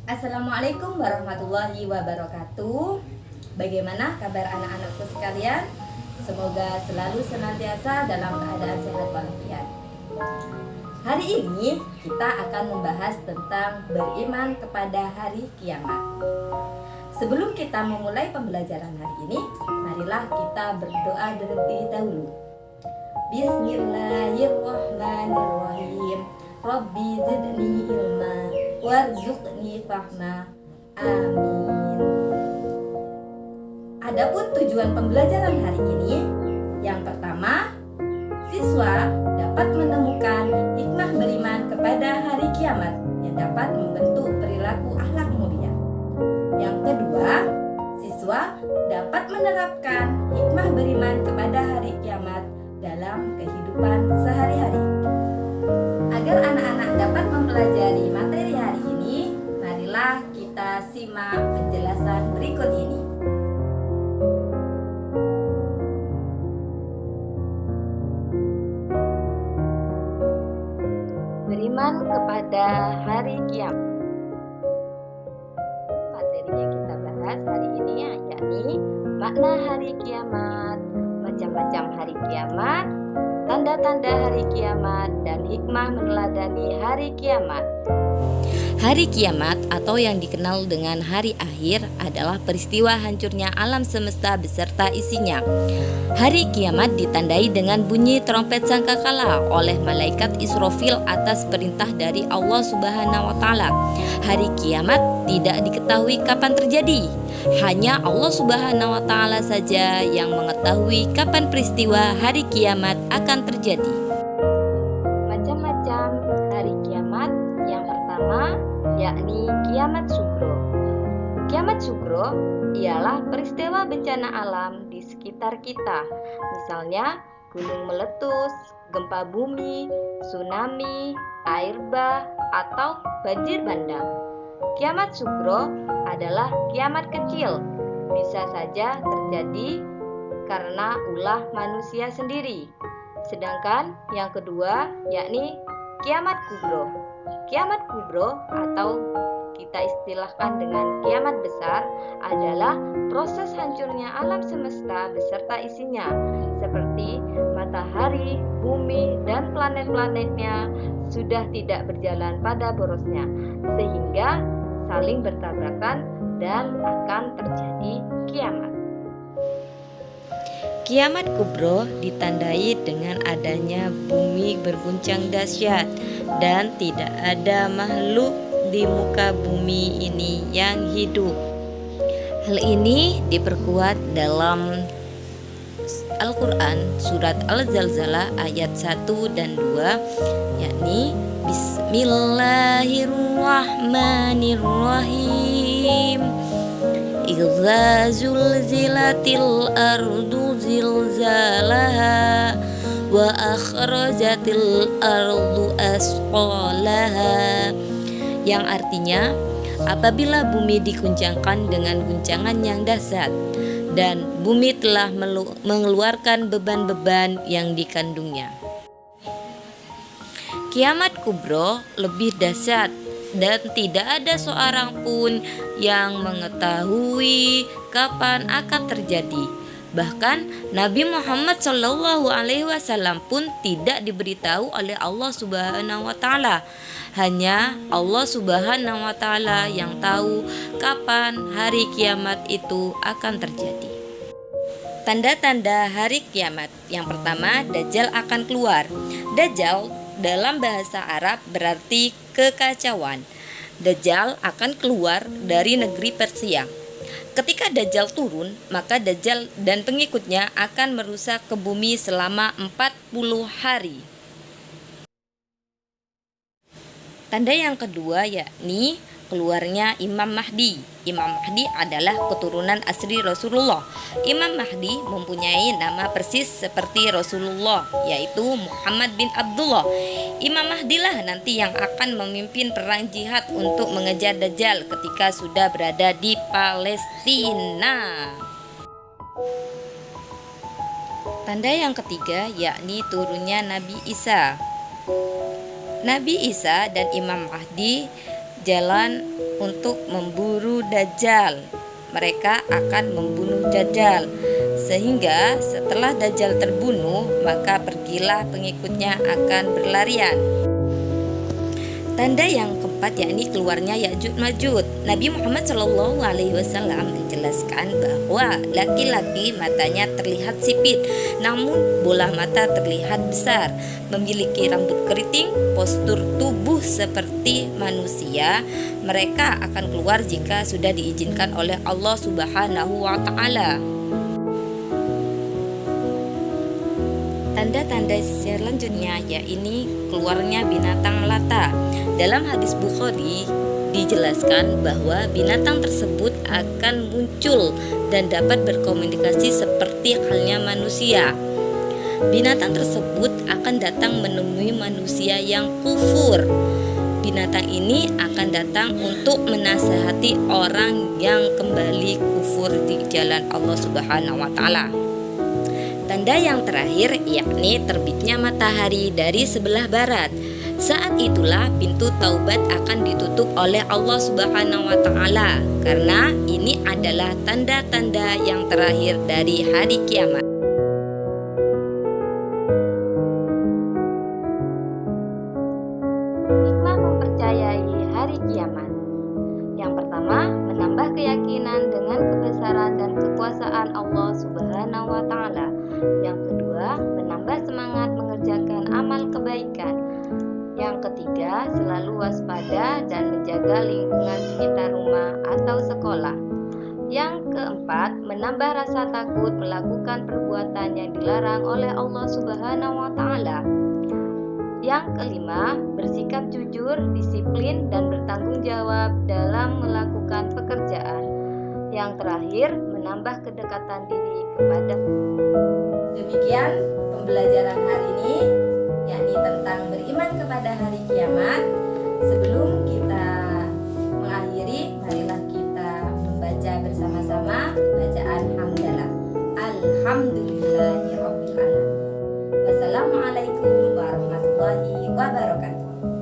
Assalamualaikum warahmatullahi wabarakatuh. Bagaimana kabar anak-anakku sekalian? Semoga selalu senantiasa dalam keadaan sehat walafiat. Hari ini kita akan membahas tentang beriman kepada hari kiamat. Sebelum kita memulai pembelajaran hari ini, marilah kita berdoa terlebih dahulu. Bismillahirrahmanirrahim. Rabbi zidni ilma warzuqni fahma. Amin. Adapun tujuan pembelajaran hari ini, yang pertama, siswa dapat menemukan hikmah beriman kepada hari kiamat yang dapat membentuk perilaku akhlak mulia. Yang kedua, siswa dapat menerapkan hikmah beriman kepada hari kiamat dalam kehidupan sehari-hari. Agar anak-anak dapat mempelajari materi hari ini, marilah kita simak penjelasan berikut ini. Beriman kepada hari kiamat. Materi yang kita bahas hari ini yakni makna hari kiamat, macam-macam hari kiamat, tanda-tanda hari kiamat, dan hikmah meneladani hari kiamat. Hari kiamat atau yang dikenal dengan hari akhir adalah peristiwa hancurnya alam semesta beserta isinya. Hari kiamat ditandai dengan bunyi trompet sangkakala oleh malaikat Israfil atas perintah dari Allah Subhanahu wa taala. Hari kiamat tidak diketahui kapan terjadi. Hanya Allah Subhanahu wa taala saja yang mengetahui kapan peristiwa hari kiamat akan terjadi. Macam-macam hari kiamat. Yang pertama yakni kiamat sugro. Kiamat sugro ialah peristiwa bencana alam di sekitar kita. Misalnya gunung meletus, gempa bumi, tsunami, air bah, atau banjir bandang. Kiamat sugro adalah kiamat kecil, bisa saja terjadi karena ulah manusia sendiri. Sedangkan yang kedua yakni kiamat kubro. Kiamat kubro atau kita istilahkan dengan kiamat besar adalah proses hancurnya alam semesta beserta isinya, seperti matahari, bumi, dan planet-planetnya sudah tidak berjalan pada borosnya, sehingga saling bertabrakan dan akan terjadi kiamat. Kiamat kubro ditandai dengan adanya bumi berguncang dahsyat dan tidak ada makhluk di muka bumi ini yang hidup. Hal ini diperkuat dalam Al-Quran surat Al-Zalzalah ayat 1 dan 2, yakni Bismillahirrahmanirrahim. Idza zulzilatil ardu zilzalaha wa akhrajatil ardu asqalaha, yang artinya apabila bumi diguncangkan dengan guncangan yang dahsyat dan bumi telah mengeluarkan beban-beban yang dikandungnya. Kiamat kubro lebih dahsyat dan tidak ada seorang pun yang mengetahui kapan akan terjadi. Bahkan Nabi Muhammad SAW pun tidak diberitahu oleh Allah Subhanahu wa taala. Hanya Allah Subhanahu wa taala yang tahu kapan hari kiamat itu akan terjadi. Tanda-tanda hari kiamat. Yang pertama, Dajjal akan keluar. Dajjal dalam bahasa Arab berarti kekacauan. Dajjal akan keluar dari negeri Persia. Ketika Dajjal turun, maka Dajjal dan pengikutnya akan merusak ke bumi selama 40 hari. Tanda yang kedua yakni keluarnya Imam Mahdi. Imam Mahdi adalah keturunan asli Rasulullah. Imam Mahdi mempunyai nama persis seperti Rasulullah, yaitu Muhammad bin Abdullah. Imam Mahdi lah nanti yang akan memimpin perang jihad untuk mengejar Dajjal ketika sudah berada di Palestina. Tanda yang ketiga yakni turunnya Nabi Isa. Nabi Isa dan Imam Mahdi jalan untuk memburu Dajjal. Mereka akan membunuh Dajjal, sehingga setelah Dajjal terbunuh, maka pergilah pengikutnya akan berlarian. Tanda yang keempat yakni keluarnya Ya'juj Ma'juj. Nabi Muhammad SAW menjelaskan bahwa laki-laki matanya terlihat sipit, namun bola mata terlihat besar, memiliki rambut keriting, postur tubuh seperti manusia. Mereka akan keluar jika sudah diizinkan oleh Allah Subhanahu wa Ta'ala. Tanda-tanda selanjutnya yakni keluarnya binatang melata. Dalam hadis Bukhari dijelaskan bahwa binatang tersebut akan muncul dan dapat berkomunikasi seperti halnya manusia. Binatang tersebut akan datang menemui manusia yang kufur. Binatang ini akan datang untuk menasihati orang yang kembali kufur di jalan Allah Subhanahu wa Ta'ala. Tanda yang terakhir yakni terbitnya matahari dari sebelah barat. Saat itulah pintu taubat akan ditutup oleh Allah Subhanahu wa Ta'ala, karena ini adalah tanda-tanda yang terakhir dari hari kiamat. Hikmah mempercayai hari kiamat. Yang pertama, menambah keyakinan dengan kebesaran dan kekuasaan Allah Subhanahu wa Ta'ala. Yang kedua, menambah semangat mengerjakan amal kebaikan. Yang ketiga, selalu waspada dan menjaga lingkungan sekitar rumah atau sekolah. Yang keempat, menambah rasa takut melakukan perbuatan yang dilarang oleh Allah Subhanahu wa Ta'ala. Yang kelima, bersikap jujur, disiplin, dan bertanggung jawab dalam melakukan pekerjaan. Yang terakhir, menambah kedekatan diri kepada. Demikian pembelajaran hari ini, yakni tentang beriman kepada hari kiamat. Sebelum kita mengakhiri, marilah kita membaca bersama-sama bacaan hamdalah. Alhamdulillahirabbil alamin. Wassalamualaikum warahmatullahi wabarakatuh.